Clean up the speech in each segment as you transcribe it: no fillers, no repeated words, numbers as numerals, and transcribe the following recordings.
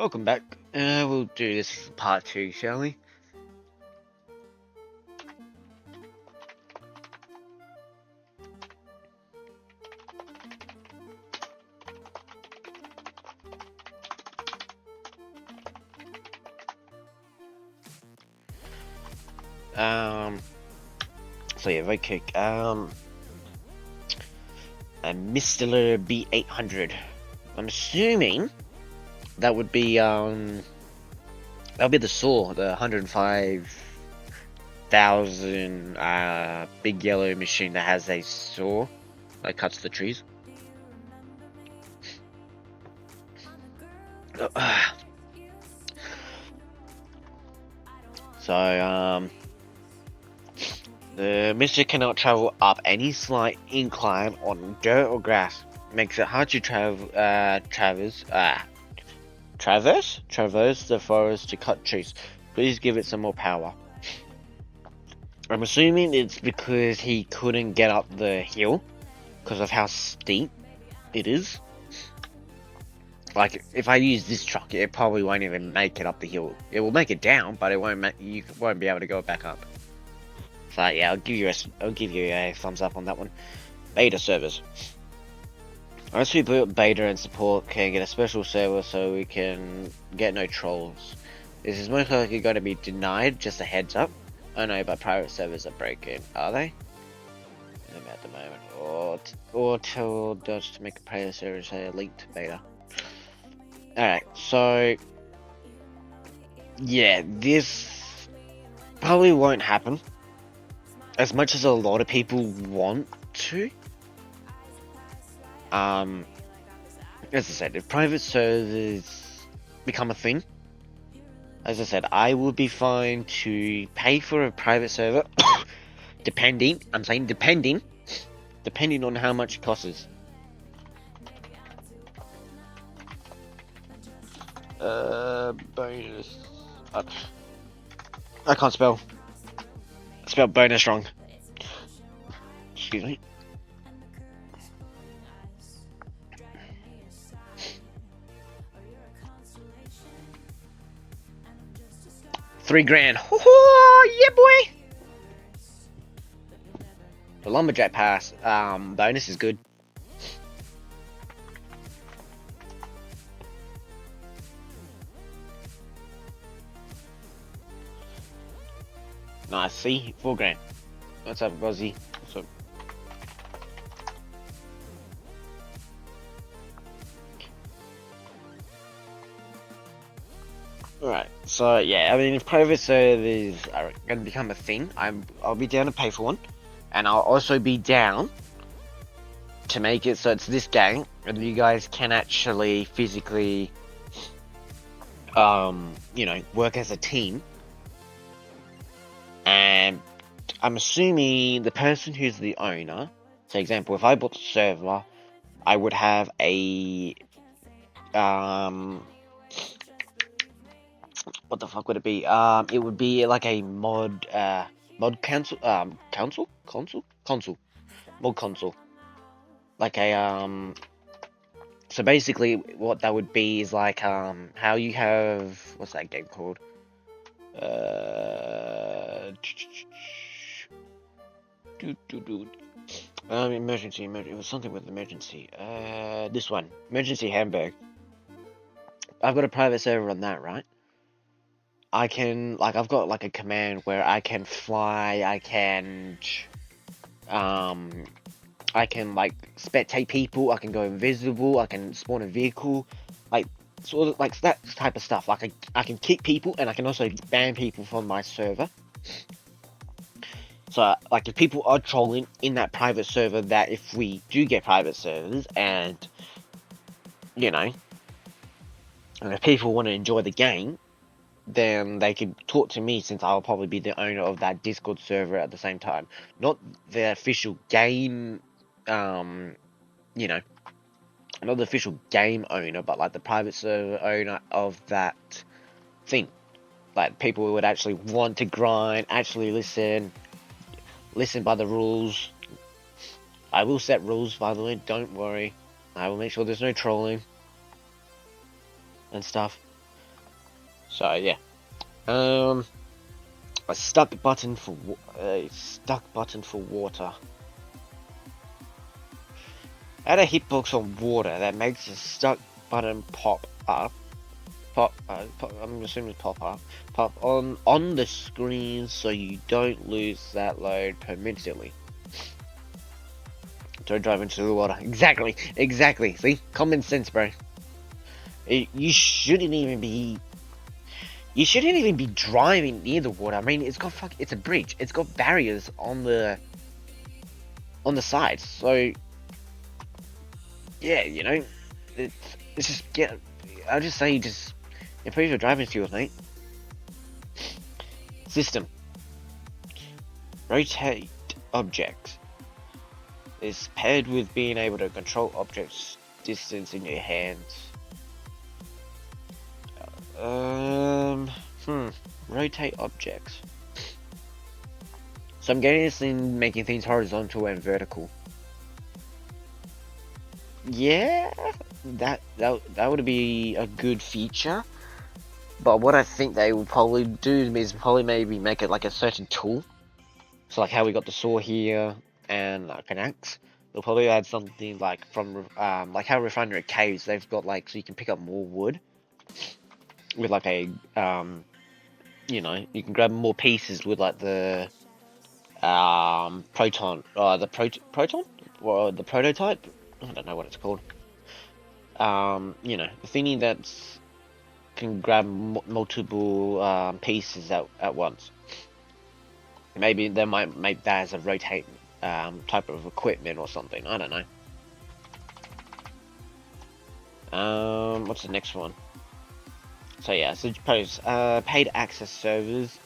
Welcome back. We'll do this part 2, shall we? Um, so yeah, very quick. A Mr. B800. I'm assuming that would be, that would be the saw, the 105,000, big yellow machine that has a saw that cuts the trees. So, the Mister cannot travel up any slight incline on dirt or grass. Makes it hard to traverse the forest to cut trees. Please give it some more power. I'm assuming it's because he couldn't get up the hill because of how steep it is. Like, if I use this truck, it probably won't even make it up the hill. It will make it down, but you won't be able to go back up. So yeah, I'll give you a thumbs up on that one. Beta servers. Once we build beta and support can get a special server so we can get no trolls. This is most likely going to be denied, just a heads up. Oh no, but private servers are broken. Are they? At the moment. Or tell Dodge to make a private server say a link to beta. Alright, so yeah, this probably won't happen. As much as a lot of people want to. As I said, if private servers become a thing, as I said, I will be fine to pay for a private server, depending on how much it costs. Bonus. I can't spell. I spelled bonus wrong. Excuse me. $3,000. Yeah, boy. The lumberjack pass. Bonus is good. Nice. See, $4,000. What's up, Buzzy? What's up? Alright, so yeah, I mean, if private servers are going to become a thing, I'll be down to pay for one, and I'll also be down to make it so it's this gang, and you guys can actually physically, work as a team. And I'm assuming the person who's the owner, for example, if I bought the server, I would have a, what the fuck would it be? It would be like a mod console, mod console. Like a, so basically what that would be is like, how you have, what's that game called? Emergency, it was something with emergency. This one, emergency Hamburg. I've got a private server on that, right? I can, like, I've got like a command where I can fly, I can like spectate people, I can go invisible, I can spawn a vehicle, like sort of like that type of stuff. Like I can kick people and I can also ban people from my server. So like if people are trolling in that private server, that if we do get private servers and and if people want to enjoy the game, then they could talk to me, since I'll probably be the owner of that Discord server at the same time. Not the official game, not the official game owner, but like the private server owner of that thing. Like people who would actually want to grind, actually listen by the rules. I will set rules, by the way, don't worry. I will make sure there's no trolling and stuff. So yeah. A stuck button for water. Add a hitbox on water that makes a stuck button pop up. I'm assuming pop up. Pop on the screen so you don't lose that load permanently. Don't drive into the water. Exactly. See, common sense, bro. You shouldn't even be. You shouldn't even be driving near the water. I mean, it's a bridge. It's got barriers on the sides. So yeah, it's just I'll just say just improve your driving skills, mate. System. Rotate objects. Is paired with being able to control objects distance in your hands. Rotate objects. So I'm getting this in making things horizontal and vertical. Yeah, that would be a good feature. But what I think they will probably do is maybe make it like a certain tool. So like how we got the saw here and like an axe. They'll probably add something like from like how refinery caves they've got like so you can pick up more wood with like a you can grab more pieces with like the proton proton or the prototype. I don't know what it's called. The thingy that's can grab multiple pieces at once. Maybe they might make that as a rotate type of equipment or something. I don't know. What's the next one? So yeah, so suppose paid access servers.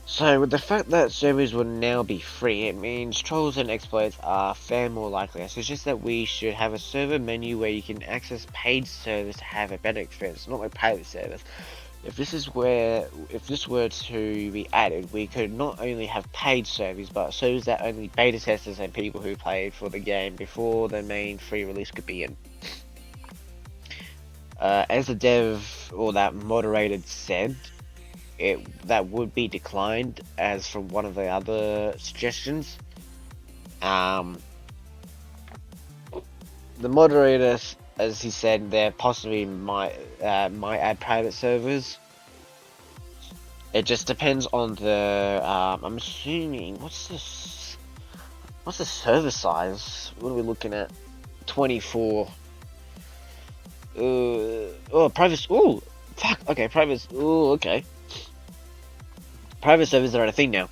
So with the fact that servers will now be free, it means trolls and exploits are far more likely. I suggest that we should have a server menu where you can access paid servers to have a better experience, not like private servers. If this were to be added, we could not only have paid servers, but servers that only beta testers and people who played for the game before the main free release could be in. As the dev or that moderator said, that would be declined as from one of the other suggestions. The moderator, as he said, there possibly might add private servers. It just depends on the. I'm assuming what's the server size? What are we looking at? 24. Private. Oh, fuck. Okay, private. Oh, okay. Private servers are a thing now.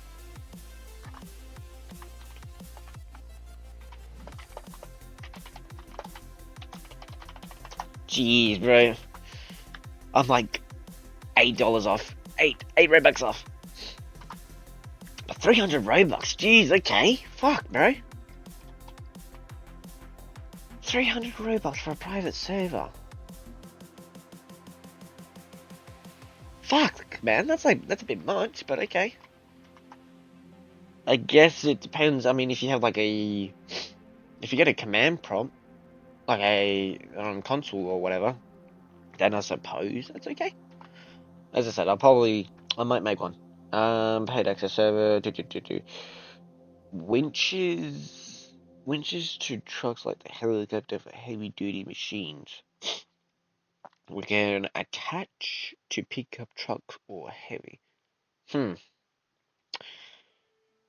Jeez, bro. I'm like $8 off. Eight Robux off. But 300 Robux. Jeez, okay. Fuck, bro. 300 Robux for a private server. Fuck, man. That's a bit much, but okay. I guess it depends. I mean, if you have like if you get a command prompt, like a console or whatever, then I suppose that's okay. As I said, I might make one. Paid access server. Winches to trucks like the helicopter for heavy duty machines. We can attach to pick up truck or heavy.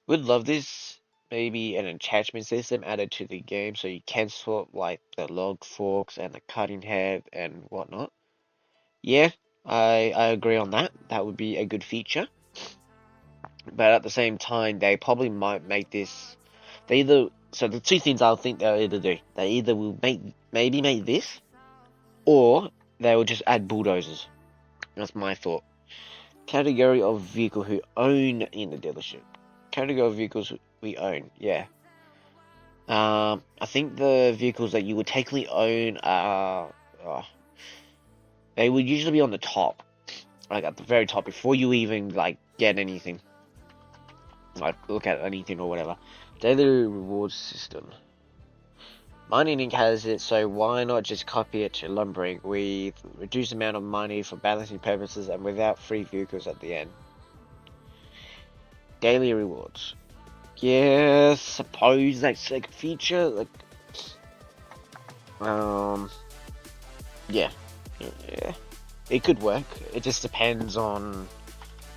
Would love this. Maybe an attachment system added to the game so you can swap like the log forks and the cutting head and whatnot. Yeah, I agree on that. That would be a good feature. But at the same time, they probably might make this. So the two things I'll think they'll either do. They either will maybe make this, or they will just add bulldozers. That's my thought. Category of vehicle who own in the dealership. Category of vehicles we own. Yeah. I think the vehicles that you would technically own are. They would usually be on the top, like at the very top, before you even like get anything. Like look at anything or whatever. Daily reward system. Mining Inc. has it, so why not just copy it to lumbering with reduced amount of money for balancing purposes and without free vehicles at the end? Daily rewards. Yeah, suppose that's like a feature. Like, um, yeah, yeah, it could work. It just depends on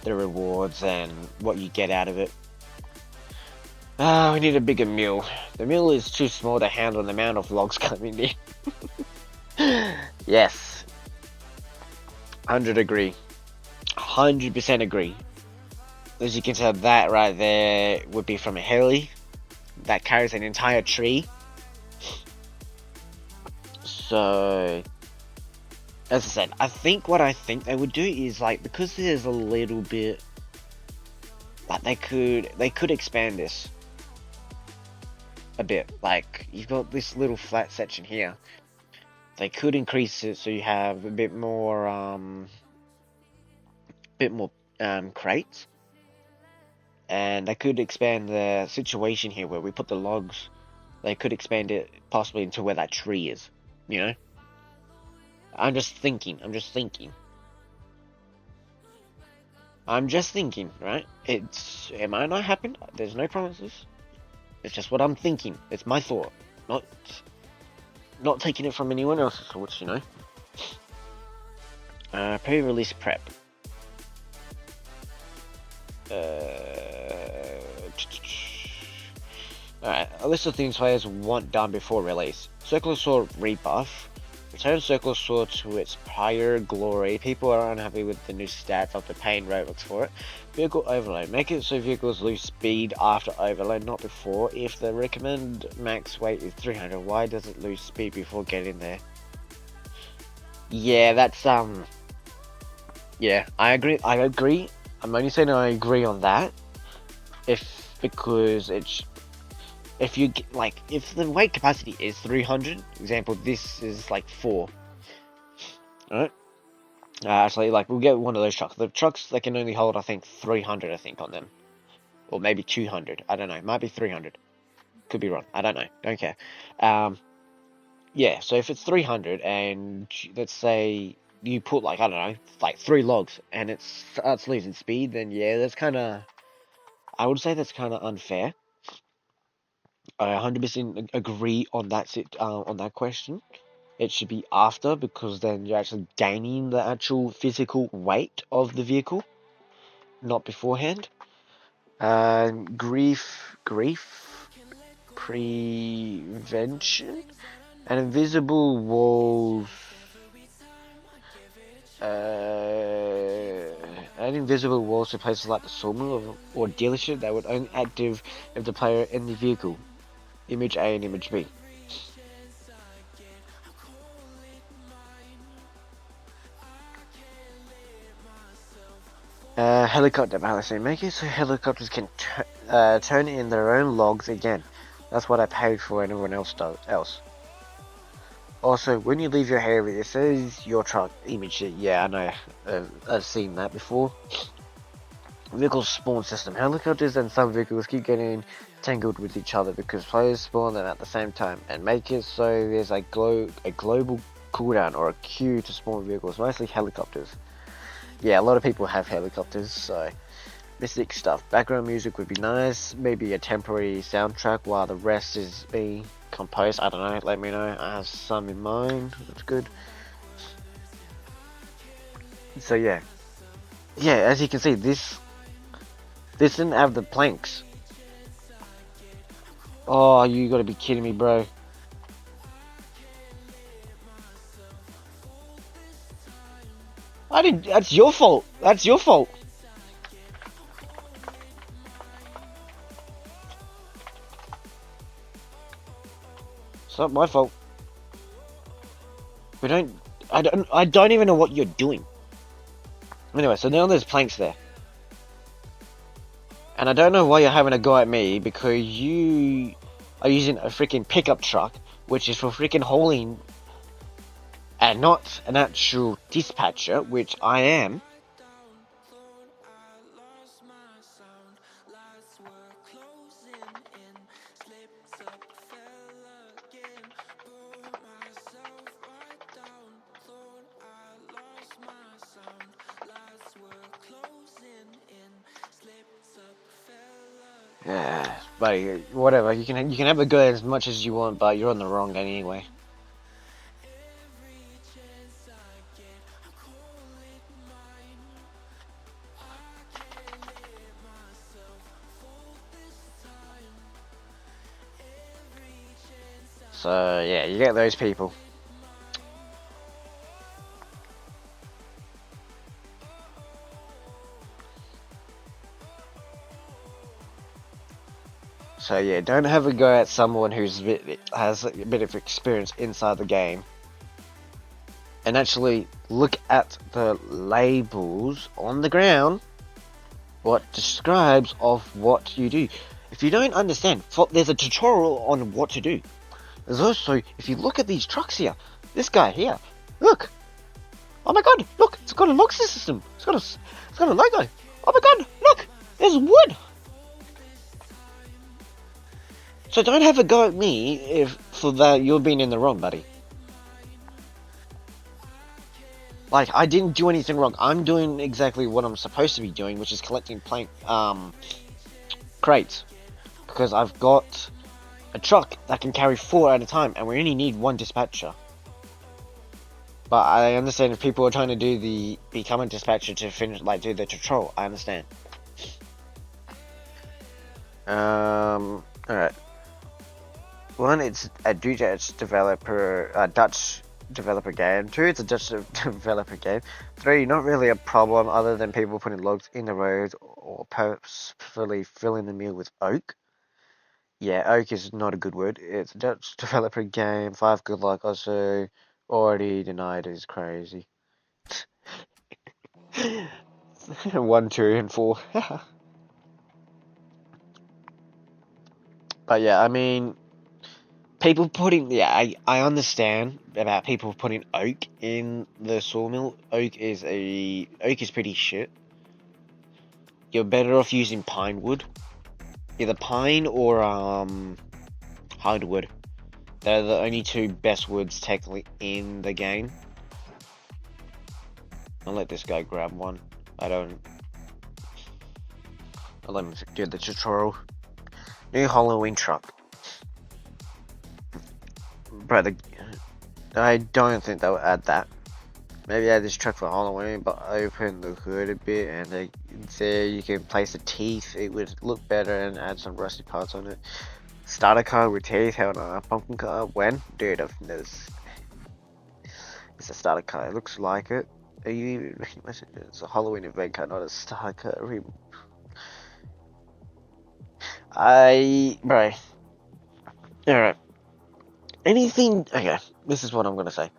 the rewards and what you get out of it. Ah, we need a bigger mill. The mill is too small to handle the amount of logs coming in. Yes, 100 agree. 100% agree. As you can tell, that right there would be from a heli that carries an entire tree. So, as I said, I think what I think they would do is like, because there's a little bit like they could expand this a bit. Like, you've got this little flat section here. They could increase it so you have a bit more crates, and they could expand the situation here where we put the logs. They could expand it possibly into where that tree is. You know, I'm just thinking. Right? It might not happen. There's no promises. It's just what I'm thinking. It's my thought, not taking it from anyone else's thoughts. Pre-release prep. Alright, a list of things players want done before release. Circular Sword rebuff. Return Circular Sword to its prior glory. People are unhappy with the new stats after paying Robux for it. Vehicle overload. Make it so vehicles lose speed after overload, not before. If the recommended max weight is 300, why does it lose speed before getting there? Yeah, that's yeah, I agree. I'm only saying I agree on that. Because if you like, if the weight capacity is 300, example, this is like 4, right? Actually, like, we'll get one of those trucks. The trucks, they can only hold, I think, 300, I think, on them. Or maybe 200. I don't know. It might be 300. Could be wrong. I don't know. Don't care. Yeah, so if it's 300 and let's say you put, like, I don't know, like 3 logs and it starts losing speed, then yeah, that's kind of, I would say that's kind of unfair. I 100% agree on that question. It should be after, because then you're actually gaining the actual physical weight of the vehicle, not beforehand. Grief prevention, and invisible walls. Add invisible walls to places like the sawmill or dealership that would only active if the player in the vehicle. Image A and image B. Helicopter balancing. Make it so helicopters can turn in their own logs again. That's what I paid for, anyone else else. Also, when you leave your area, it says your truck image. Yeah, I know. I've seen that before. Vehicle spawn system. Helicopters and some vehicles keep getting tangled with each other because players spawn them at the same time, and make it so there's a global cooldown or a queue to spawn vehicles, mostly helicopters. Yeah, a lot of people have helicopters, so mystic stuff. Background music would be nice. Maybe a temporary soundtrack while the rest is being composed. I don't know. Let me know. I have some in mind. That's good. So yeah, As you can see, this didn't have the planks. Oh, you gotta be kidding me, bro. I didn't. That's your fault. That's your fault. It's not my fault. We don't. I don't. I don't even know what you're doing. Anyway, so now there's planks there, and I don't know why you're having a go at me because you are using a freaking pickup truck, which is for freaking hauling, and not an actual dispatcher, which I am. Yeah, buddy, whatever. You can have a go as much as you want, but you're on the wrong anyway. So yeah, you get those people. So yeah, don't have a go at someone has a bit of experience inside the game, and actually look at the labels on the ground, what describes of what you do. If you don't understand, there's a tutorial on what to do. There's also, if you look at these trucks here, this guy here, look. Oh my god, look, it's got a lock system. It's got a logo. Oh my god, look, there's wood. So don't have a go at me if for that you're being in the wrong, buddy. Like, I didn't do anything wrong. I'm doing exactly what I'm supposed to be doing, which is collecting crates. Because I've got a truck that can carry 4 at a time, and we only need 1 dispatcher. But I understand if people are trying to become a dispatcher to finish, like, do the tutorial. I understand. Alright. 1, it's a Dutch developer game. 2, it's a Dutch developer game. 3, not really a problem other than people putting logs in the road or purposefully filling the meal with oak. Yeah, oak is not a good word. It's a Dutch developer game. 5, good luck. Also, already denied is crazy. 1, 2, and 4. But yeah, I mean, people putting, I understand about people putting oak in the sawmill. Oak is pretty shit. You're better off using pine wood. Either pine or hardwood. They're the only 2 best woods technically in the game. I'll let this guy grab one. I'll let him do the tutorial. New Halloween truck. Brother, I don't think they'll add that. Maybe add this truck for Halloween, but open the hood a bit, and there you can place the teeth. It would look better and add some rusty parts on it. Starter car with teeth, hell no. Pumpkin car, when? Dude, it's a starter car, it looks like it. Are you even, it's a Halloween event car, not a starter car. Bro. Alright. Okay, this is what I'm gonna say.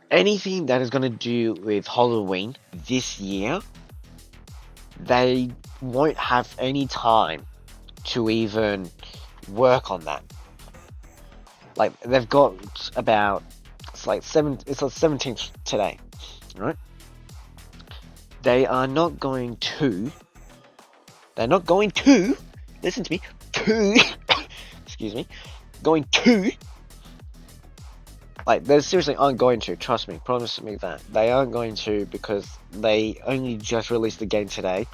Anything that is gonna do with Halloween this year, they won't have any time to even work on that. Like, they've got about, it's like 17th today, right? They're not going to, listen to me, excuse me, like, they seriously aren't going to, trust me, promise me that. They aren't going to, because they only just released the game today.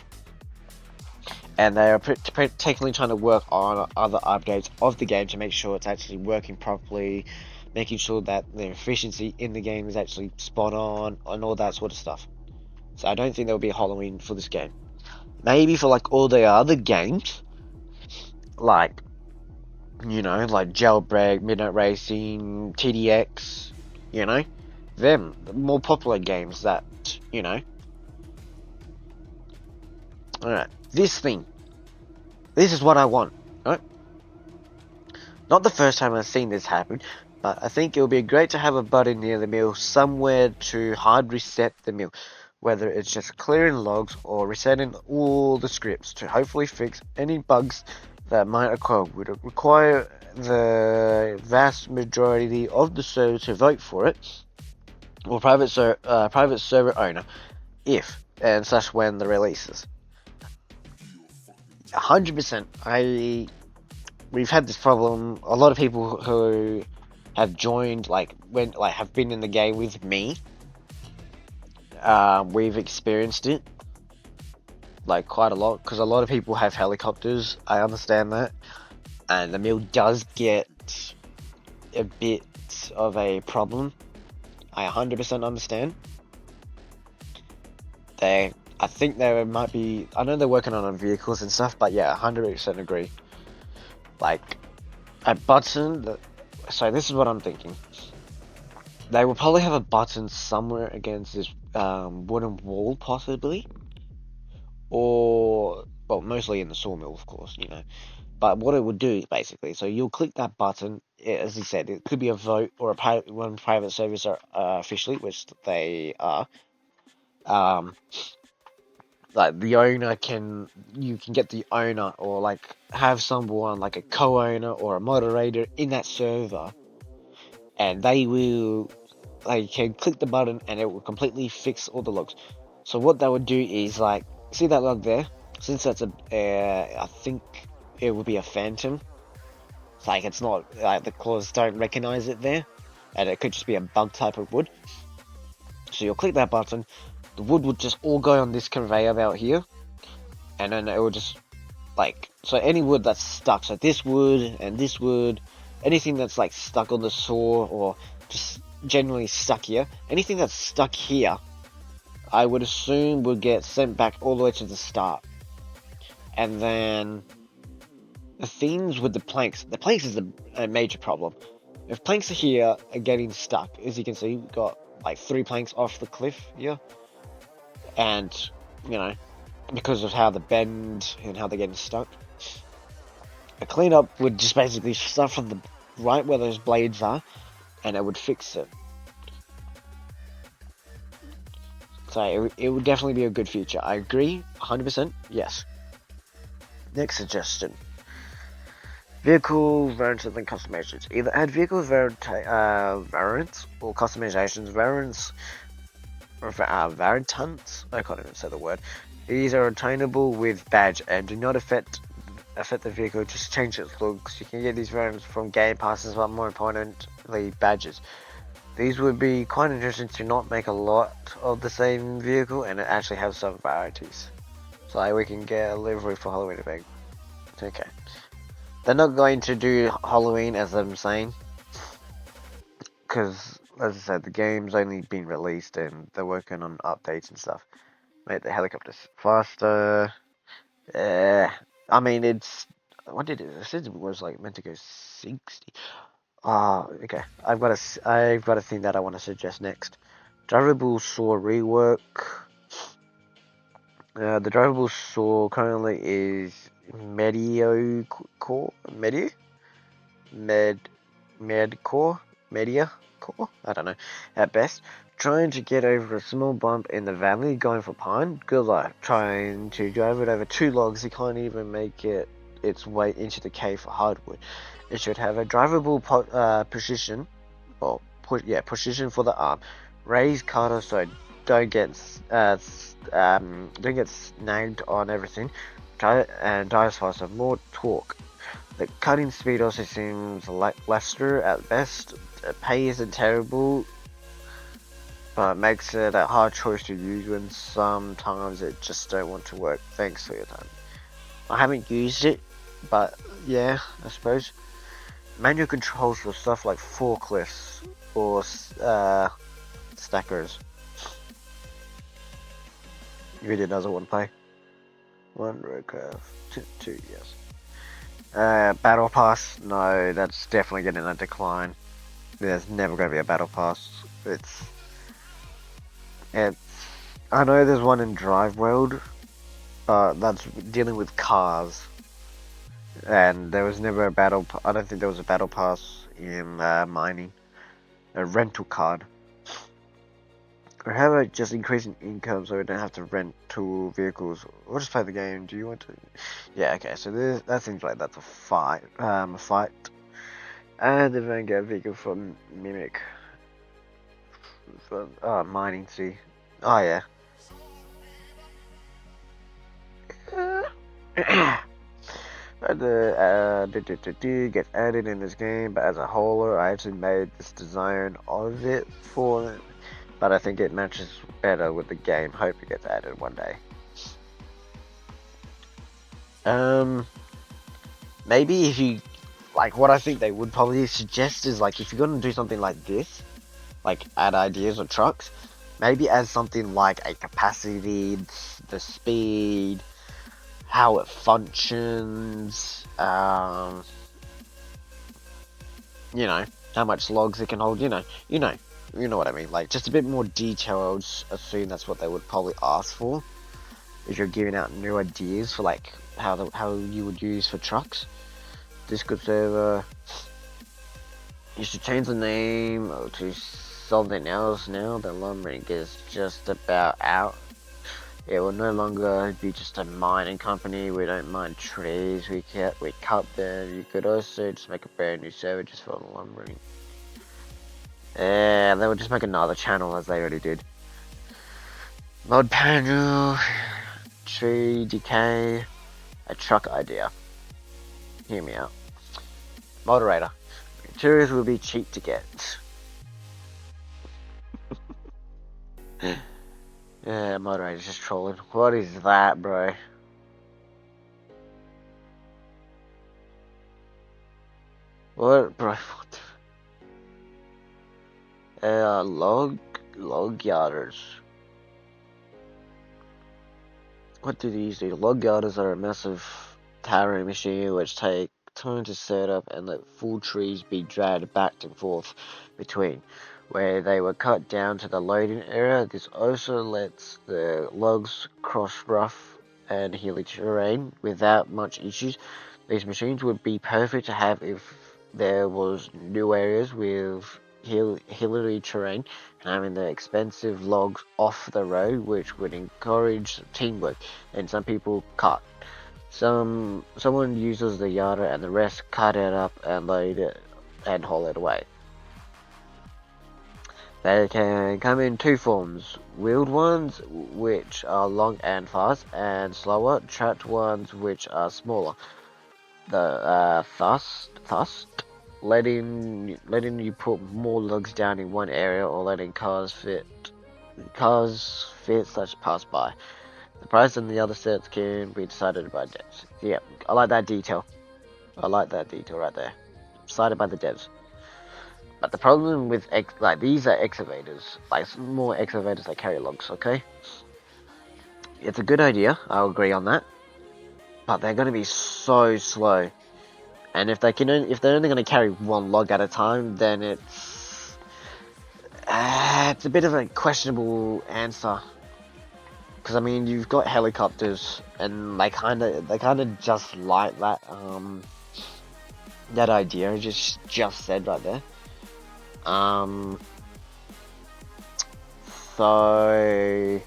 And they are particularly trying to work on other updates of the game to make sure it's actually working properly, making sure that the efficiency in the game is actually spot on, and all that sort of stuff. So I don't think there will be a Halloween for this game. Maybe for, like, all the other games, like, you know, like Jailbreak, Midnight Racing, TDX, you know, them, the more popular games that, you know. Alright, this is what I want, right? Not the first time I've seen this happen, but I think it would be great to have a button near the mill somewhere to hard reset the mill, whether it's just clearing logs or resetting all the scripts to hopefully fix any bugs that might occur. Would require the vast majority of the server to vote for it, or private server owner, if and slash when the releases. 100%. We've had this problem. A lot of people who have joined, have been in the game with me. We've experienced it. like quite a lot, because a lot of people have helicopters. I understand that, and the mill does get a bit of a problem. I 100% understand. I think there might be. I know they're working on vehicles and stuff, but yeah, 100% agree. Like a button. So this is what I'm thinking. They will probably have a button somewhere against this wooden wall, possibly, or well, mostly in the sawmill, of course, you know. But what it would do basically, so you'll click that button. As you said, it could be a vote or when private servers are officially, which they are. Um, like the owner you can get the owner or like have someone like a co-owner or a moderator in that server, and they will like can click the button and it will completely fix all the logs. So what that would do is like see that log there, since that's I think it would be a phantom. It's like it's not like the claws don't recognize it there, and it could just be a bug type of wood. So you'll click that button, the wood would just all go on this conveyor belt here, and then it will just like so any wood that's stuck. So this wood and this wood, anything that's like stuck on the saw or just generally stuck here, anything that's stuck here, I would assume would get sent back all the way to the start. And then the things with the planks is a major problem. If planks are here are getting stuck, as you can see, we've got like 3 planks off the cliff here, and you know, because of how the bend and how they're getting stuck, a cleanup would just basically start from the right where those blades are, and it would fix it. So it would definitely be a good feature. I agree, 100%. Yes. Next suggestion. Vehicle variants and customizations. Either add vehicle variants or customizations variants or variants. I can't even say the word. These are attainable with badge and do not affect the vehicle, just change its looks. You can get these variants from game passes, but more importantly, badges. These would be quite interesting to not make a lot of the same vehicle and actually have some varieties. So like we can get a livery for Halloween event. Okay. They're not going to do Halloween, as I'm saying, because, as I said, the game's only been released and they're working on updates and stuff. Make the helicopters faster. I mean, what did it? It said it was like meant to go 60. Okay. I've got a thing that I want to suggest next. Drivable saw rework. The drivable saw currently is Media core. I don't know, at best. Trying to get over a small bump in the valley, going for pine. Good luck. Trying to drive it over 2 logs, you can't even make it its way into the cave for hardwood. It should have a drivable position, or position for the arm. Raise cutter so don't get snagged on everything. Drives faster, more torque. The cutting speed also seems lackluster at best. The pay isn't terrible, but it makes it a hard choice to use when sometimes it just don't want to work. Thanks for your time. I haven't used it, but yeah, I suppose. Manual controls for stuff like forklifts or stackers. Really doesn't want to play. 1 roadcraft, 2 yes. Battle pass, no, that's definitely getting a decline. There's never going to be a battle pass. It's. I know there's one in Drive World, that's dealing with cars, and there was never a battle. I don't think there was a battle pass in mining. A rental card. Or how about just increasing income so we don't have to rent 2 vehicles? Or just play the game. Do you want to? Yeah, okay. So that seems like that's a fight. And the Vanguard vehicle from Mimic. From mining. See. Oh yeah. Gets added in this game, but as a whole, I actually made this design of it for it. But I think it matches better with the game. Hope it gets added one day. Maybe if you, like, what I think they would probably suggest is, like, if you're gonna do something like this, like, add ideas or trucks, maybe add something like a capacity, the speed, how it functions, you know, how much logs it can hold, you know what I mean. Like, just a bit more detail. I would assume that's what they would probably ask for if you're giving out new ideas for, like, how you would use for trucks. Discord server. You should change the name to something else now. The lumbering is just about out. It will no longer be just a mining company. We don't mine trees. We cut them. You could also just make a brand new server just for lumbering. Yeah, they would just make another channel as they already did. Mod panel, tree decay, a truck idea. Hear me out. Moderator. Materials will be cheap to get. Yeah, moderator's just trolling. What is that, bro? What, bro? What? Log yarders. What do these do? Log yarders are a massive towering machine which take time to set up and let full trees be dragged back and forth between where they were cut down to the loading area. This also lets the logs cross rough and hilly terrain without much issues. These machines would be perfect to have if there was new areas with hilly terrain and having the expensive logs off the road, which would encourage teamwork. And some people cut. Someone uses the yarder and the rest cut it up and load it and haul it away. They can come in two forms: wheeled ones, which are long and fast, and slower, tracked ones, which are smaller. The thus letting you put more logs down in one area or letting cars fit such pass by. The price and the other sets can be decided by devs. Yeah, I like that detail. I like that detail right there. Decided by the devs. But the problem with these are excavators, like more excavators that carry logs. Okay, it's a good idea. I'll agree on that. But they're going to be so slow. And if they're only going to carry one log at a time, then it's a bit of a questionable answer. Because I mean, you've got helicopters, and they kind of just like that that idea I just said right there. So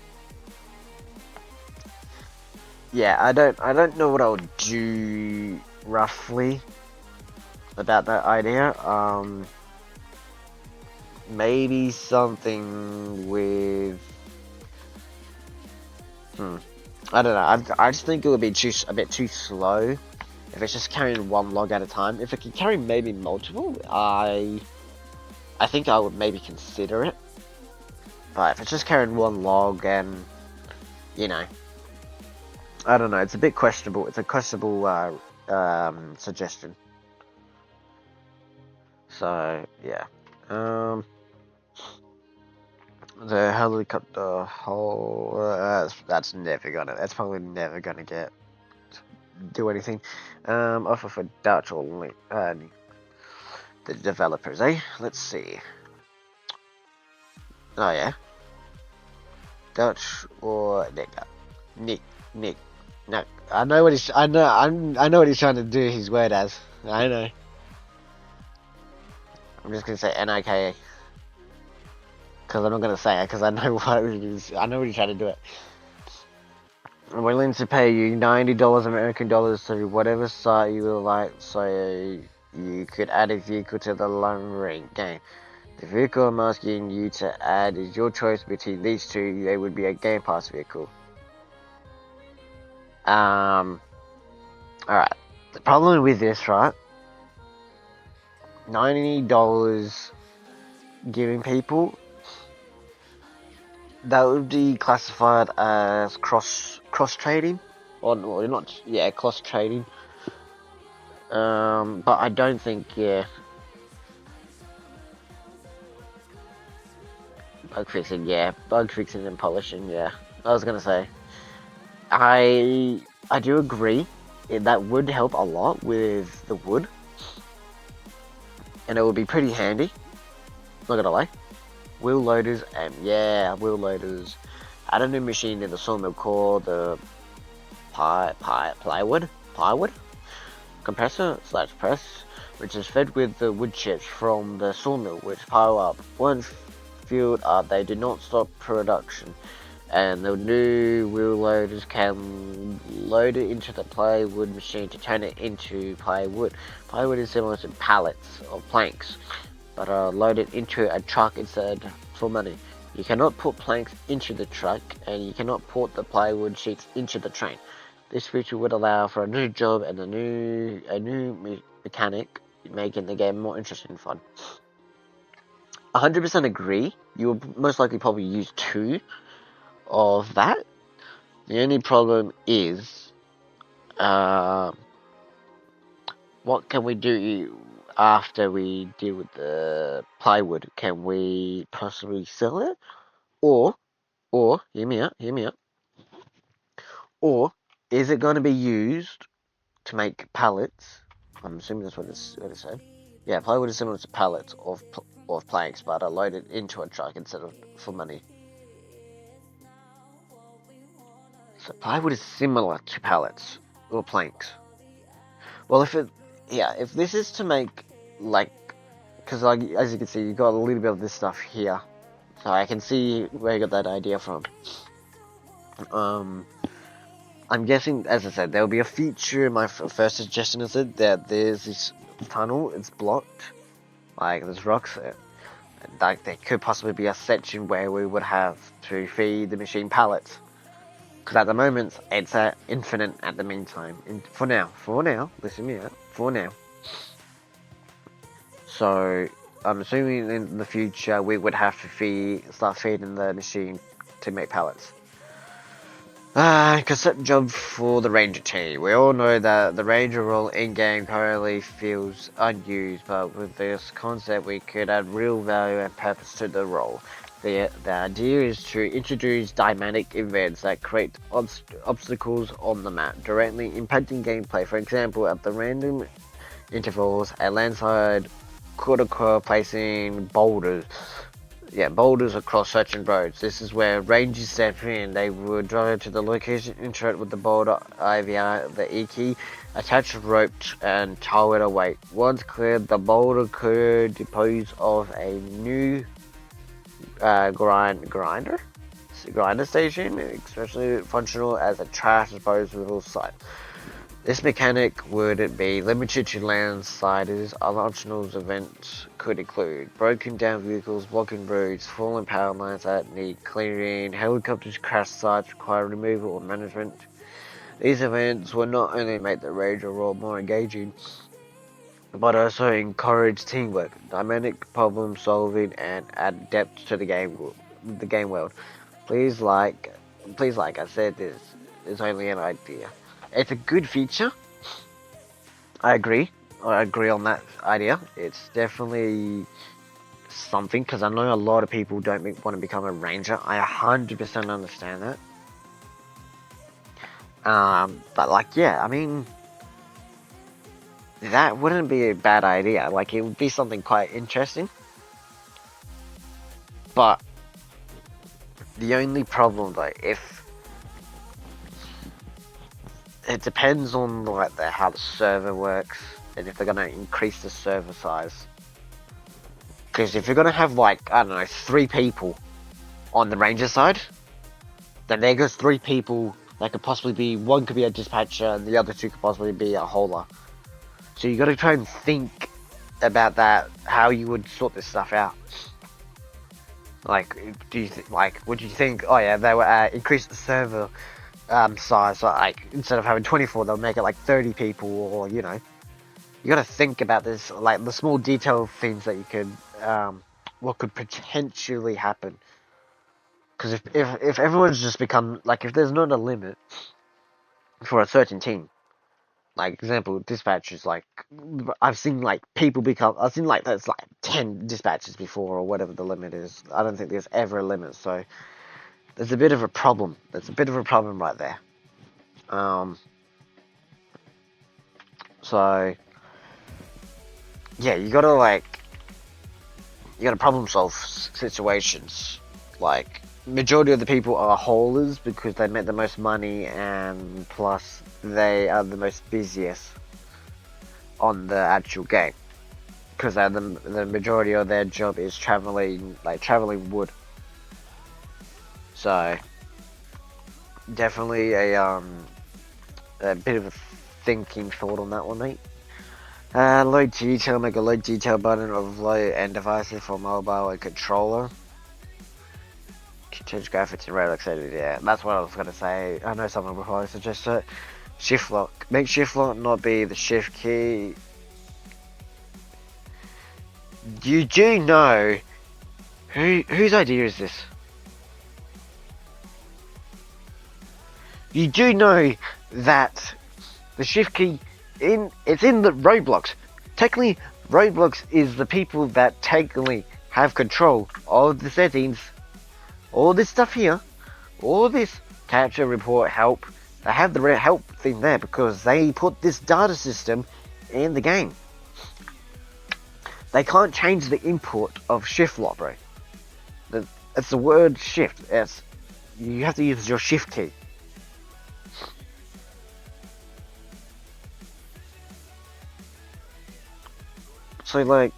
yeah, I don't know what I would do roughly about that idea. Maybe something with I don't know. I just think it would be a bit too slow if it's just carrying one log at a time. If it can carry maybe multiple, I think I would maybe consider it. But if it's just carrying one log and, I don't know, it's a bit questionable. It's a questionable suggestion. So, yeah. The helicopter hole, that's probably never gonna do anything. Offer for Dutch or the developers, eh? Let's see. Oh yeah, Dutch or Nick. No, I know what he's. I know what he's trying to do. His word as. I know. I'm just gonna say NIKA because I'm not gonna say it because I know what it is. I know what he's trying to do it. I'm willing to pay you $90 American dollars to whatever site you would like, so you could add a vehicle to the lumbering game. The vehicle I'm asking you to add is your choice between these two. They would be a Game Pass vehicle. Alright. The problem with this, right? $90 giving people, that would be classified as cross trading. or not, yeah, cost trading. But I don't think, yeah, bug fixing and polishing, yeah. I was gonna say, I do agree that would help a lot with the wood, and it would be pretty handy. Not gonna lie. Wheel loaders and yeah, wheel loaders. Add a new machine in the sawmill called the plywood compressor slash press, which is fed with the wood chips from the sawmill, which pile up. Once filled up, they do not stop production, and the new wheel loaders can load it into the plywood machine to turn it into plywood. Plywood is similar to pallets or planks, but are loaded into a truck instead for money. You cannot put planks into the truck, and you cannot put the plywood sheets into the train. This feature would allow for a new job and a new mechanic, making the game more interesting and fun. 100% agree. You will most likely probably use two of that. The only problem is, uh, what can we do after we deal with the plywood? Can we possibly sell it? Or, hear me out, or is it going to be used to make pallets? I'm assuming that's what it said. Yeah, plywood is similar to pallets of planks, but are loaded into a truck instead of for money. So plywood is similar to pallets or planks. Well, if this is to make like, because like as you can see, you got a little bit of this stuff here, so I can see where you got that idea from. Um, I'm guessing, as I said, there will be a feature. My first suggestion is that there's this tunnel, it's blocked, like there's rocks there. Like there could possibly be a section where we would have to feed the machine pallets. Because at the moment, it's infinite at the meantime. For now, listen me out, for now. So, I'm assuming in the future we would have to start feeding the machine to make pallets. Concept job for the Ranger team. We all know that the Ranger role in-game currently feels unused, but with this concept we could add real value and purpose to the role. The idea is to introduce dynamic events that create obstacles on the map, directly impacting gameplay. For example, at the random intervals, a landslide could occur, placing boulders across certain roads. This is where rangers step in. They would drive to the location, interact with the boulder via the E-key, attach a rope and tow it away. Once cleared, the boulder could dispose of a new grinder station, especially functional as a trash disposal site. This mechanic would be limited to landsliders. Other optional events could include broken down vehicles, blocking roads, fallen power lines that need clearing, helicopters crash sites require removal or management. These events will not only make the Ranger role more engaging, but also encourage teamwork, dynamic problem solving, and add depth to the game world. Please like I said, this is only an idea. It's a good feature. I agree. I agree on that idea. It's definitely something because I know a lot of people don't want to become a ranger. I 100% understand that. But like, yeah, I mean, that wouldn't be a bad idea. Like, it would be something quite interesting. But the only problem, though, if it depends on like how the server works and if they're gonna increase the server size. Because if you're gonna have like I don't know 3 people on the ranger side, then there goes 3 people that could possibly be, one could be a dispatcher and the other 2 could possibly be a hauler. So you gotta try and think about that, how you would sort this stuff out. Like, would you think, oh yeah, they will increase the server size, like, instead of having 24, they'll make it like 30 people, or, you know. You gotta think about this, like, the small detail things that you could, what could potentially happen. Because if everyone's just become, like, if there's not a limit, for a certain team. Like example, dispatches. Like I've seen like people become. I've seen like there's like 10 dispatches before or whatever the limit is. I don't think there's ever a limit. So there's a bit of a problem. There's a bit of a problem right there. Um. So yeah, you gotta problem solve situations. Like majority of the people are haulers because they make the most money and plus they are the most busiest on the actual game because the majority of their job is traveling wood. So definitely a bit of a thinking thought on that one, mate. Load detail, make a load detail button of low end devices for mobile and controller. Change graphics in Roblox editor. Yeah, that's what I was gonna say. I know someone will probably suggest it. Shift lock. Make shift lock not be the shift key. You do know whose idea is this? You do know that the shift key it's in the Roblox. Technically, Roblox is the people that technically have control of the settings. All this stuff here, all this capture, report, help. They have the help thing there because they put this data system in the game. They can't change the input of shift lock, bro. It's the word shift. You have to use your shift key. So like,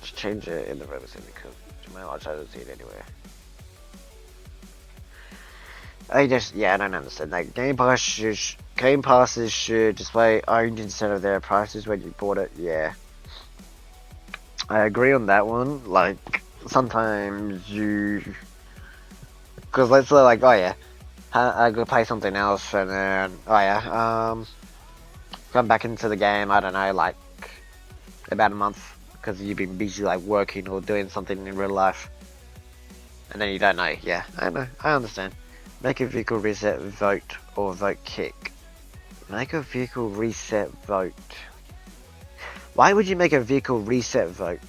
just change it in the Roblox because to my knowledge I don't see it anywhere. I don't understand that. Game passes should display owned instead of their prices when you bought it. Yeah, I agree on that one. Like sometimes because let's say like, oh yeah, I go play something else and then come back into the game. I don't know, like about a month because you've been busy like working or doing something in real life, and then you don't know. Yeah, I know, I understand. Make a vehicle reset vote or vote kick. Make a vehicle reset vote. Why would you make a vehicle reset vote?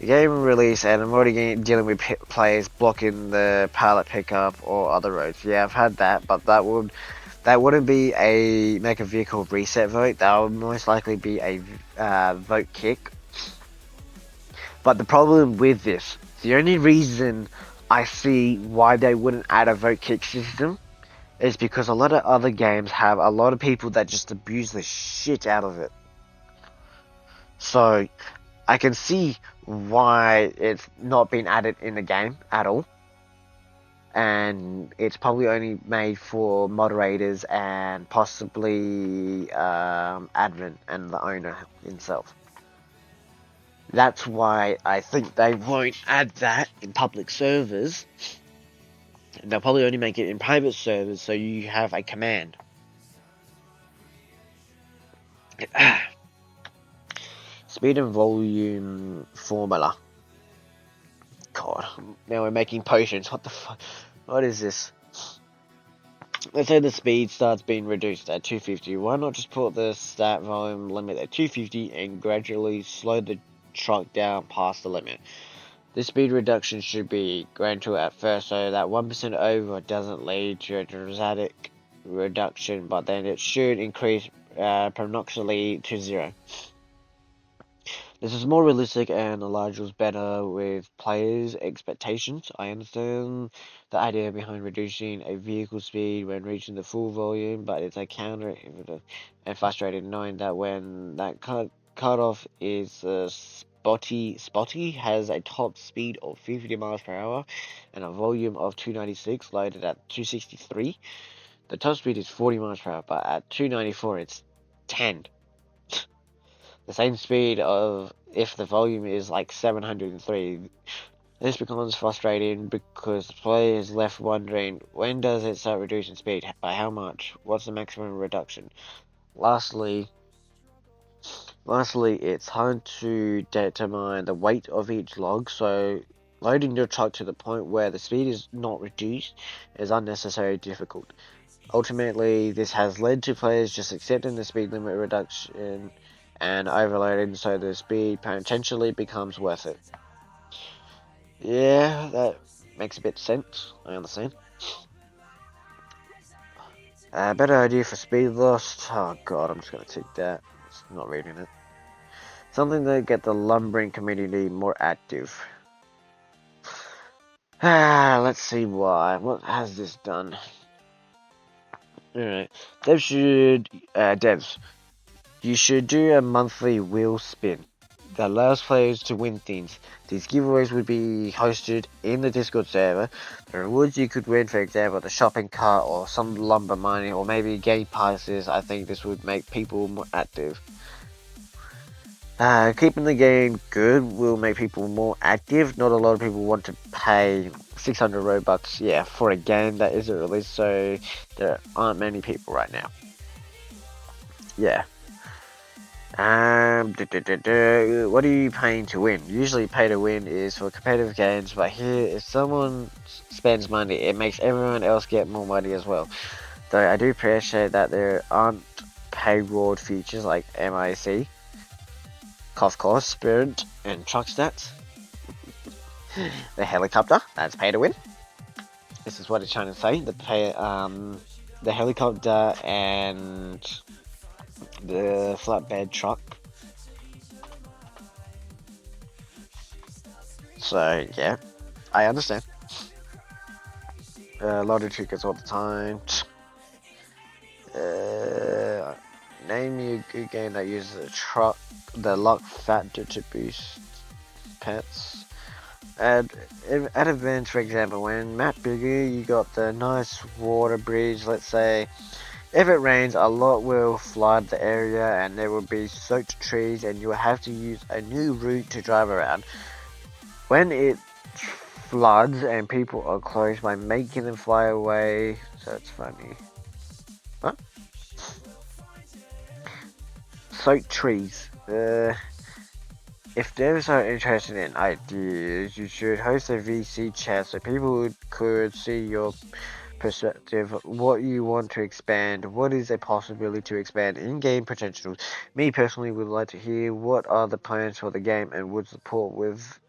The game release and I'm already dealing with players blocking the pallet pickup or other roads. Yeah, I've had that, but that wouldn't be a make a vehicle reset vote. That would most likely be a vote kick. But the problem with this, the only reason I see why they wouldn't add a vote kick system is because a lot of other games have a lot of people that just abuse the shit out of it. So I can see why it's not been added in the game at all. And it's probably only made for moderators and possibly admin and the owner himself. That's why I think they won't add that in public servers. They'll probably only make it in private servers so you have a command. Speed and volume formula. God, now we're making potions. What the fuck? What is this? Let's say the speed starts being reduced at 250. Why not just put the stat volume limit at 250 and gradually slow the truck down past the limit? This speed reduction should be gradual at first so that 1% over doesn't lead to a dramatic reduction, but then it should increase proportionally to 0. This is more realistic and aligns better with players' expectations. I understand the idea behind reducing a vehicle speed when reaching the full volume, but it's a counterintuitive and frustrating knowing that when that cutoff is Spotty has a top speed of 50 miles per hour and a volume of 296 loaded at 263. The top speed is 40 miles per hour, but at 294 it's 10. The same speed of if the volume is like 703. This becomes frustrating because the player is left wondering when does it start reducing speed, by how much, what's the maximum reduction. Lastly, Lastly, it's hard to determine the weight of each log, so loading your truck to the point where the speed is not reduced is unnecessarily difficult. Ultimately, this has led to players just accepting the speed limit reduction and overloading so the speed potentially becomes worth it. Yeah, that makes a bit of sense. I understand. Better idea for speed loss. Oh god, I'm just gonna take that. It's not reading it. Something to get the lumbering community more active. Let's see why. What has this done? Alright. Devs, you should do a monthly wheel spin that allows players to win things. These giveaways would be hosted in the Discord server. The rewards you could win, for example, the shopping cart or some lumber mining or maybe game passes. I think this would make people more active. Keeping the game good will make people more active. Not a lot of people want to pay 600 Robux, yeah, for a game that isn't released, so there aren't many people right now. Yeah. What are you paying to win? Usually pay to win is for competitive games, but here, if someone spends money, it makes everyone else get more money as well. Though I do appreciate that there aren't paywall features like MIC, course, Spirit, and Truck Stats. The helicopter, that's pay to win. This is what it's trying to say. The helicopter and the flatbed truck. So yeah, I understand. Lottery tickets all the time. Name me a good game that uses the luck factor to boost pets. At events, for example, when map bigger, you got the nice water bridge. Let's say, if it rains, a lot will flood the area, and there will be soaked trees, and you will have to use a new route to drive around. When it floods and people are close by making them fly away, so it's funny. Huh? Soaked trees. If devs are interested in ideas, you should host a VC chat so people could see your perspective, what you want to expand, what is a possibility to expand in-game potential. Me personally would like to hear what are the plans for the game and would support with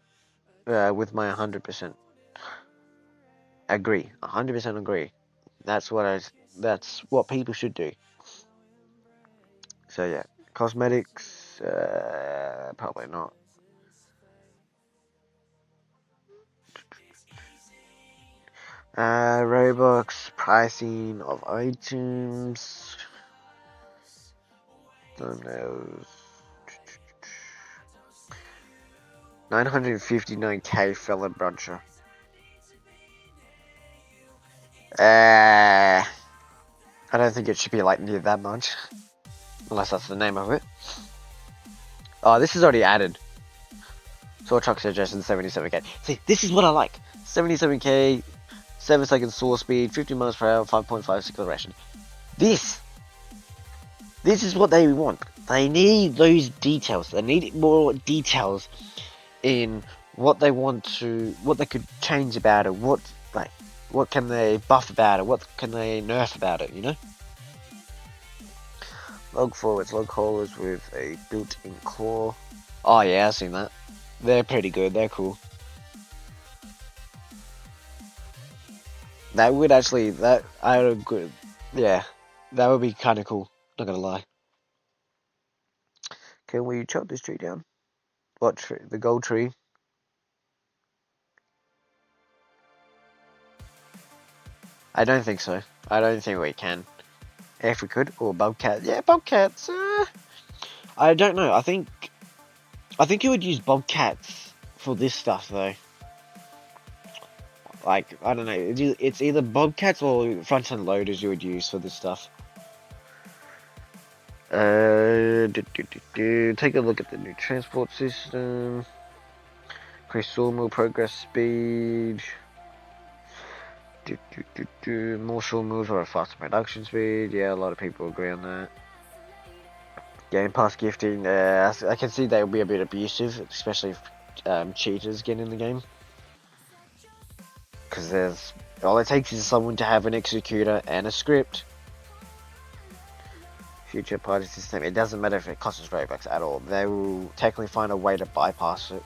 my 100% agree. 100% agree. That's what people should do. So yeah, cosmetics, probably not. Robux, pricing of items, thumbnails, 959k fellow bruncher. I don't think it should be like near that much, unless that's the name of it. Oh, this is already added. Saw truck suggestion 77k. See, this is what I like. 77k, 7-second soar speed, 50 miles per hour, 5.5 acceleration. This is what they want. They need those details. They need more details in what they want to, what they could change about it. What can they buff about it? What can they nerf about it? You know. Log forwards, log haulers with a built-in claw. Oh yeah, I've seen that. They're pretty good. They're cool. That would actually, that I would agree. Yeah, that would be kind of cool. Not gonna lie. Can we chop this tree down? What tree? The gold tree. I don't think so. I don't think we can. If we could, or bobcat. Yeah, bobcats. I don't know. I think you would use bobcats for this stuff though. Like I don't know. It's either bobcats or front end loaders you would use for this stuff. Take a look at the new transport system. Increase sawmill progress speed. More sawmills or a faster production speed. Yeah, a lot of people agree on that. Game Pass gifting, I can see they'll be a bit abusive, especially if cheaters get in the game. Because all it takes is someone to have an executor and a script. Future party system, it doesn't matter if it costs Robux at all. They will technically find a way to bypass it.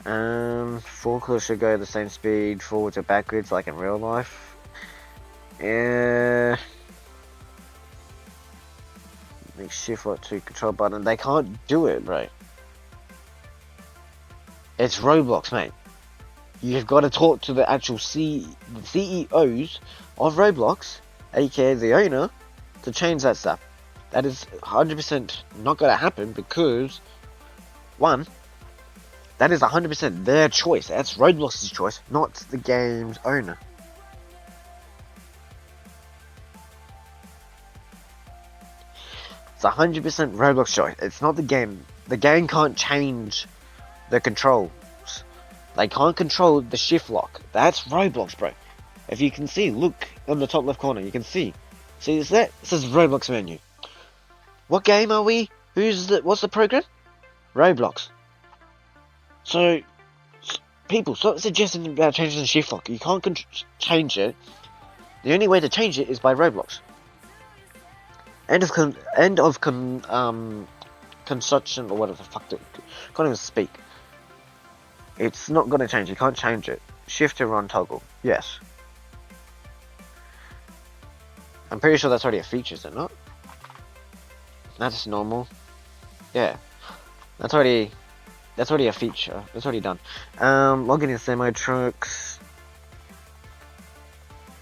Forklifts should go the same speed forwards or backwards like in real life. Make shift lock to control button. They can't do it, bro. It's Roblox, mate. You've got to talk to the actual CEOs of Roblox, aka the owner, to change that stuff. That is 100% not going to happen because, one, that is 100% their choice. That's Roblox's choice, not the game's owner. It's 100% Roblox choice. It's not the game. The game can't change the controls. They can't control the shift lock. That's Roblox, bro. If you can see, look on the top left corner. You can see. See this there? It says Roblox menu. What game are we? What's the program? Roblox. So, people, stop suggesting about changing the shift lock. You can't change it. The only way to change it is by Roblox. End of construction or whatever the fuck. Can't even speak. It's not gonna change. You can't change it. Shift to run toggle. Yes. I'm pretty sure that's already a feature, is it not? That's normal. Yeah. That's already a feature. That's already done. Login in semi trucks.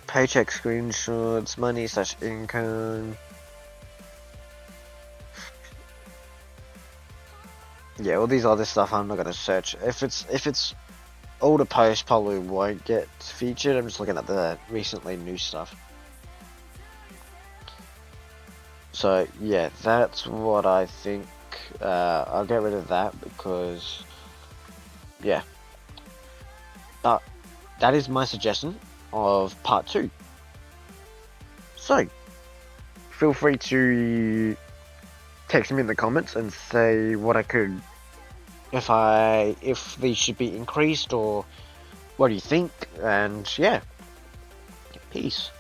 Paycheck screenshots. Money/income. Yeah, all these other stuff I'm not gonna search. If it's older posts, probably won't get featured. I'm just looking at the recently new stuff. So yeah, that's what I think. I'll get rid of that because yeah. But that is my suggestion of part 2. So feel free to text me in the comments and say what I could, if these should be increased or what do you think, and yeah, peace.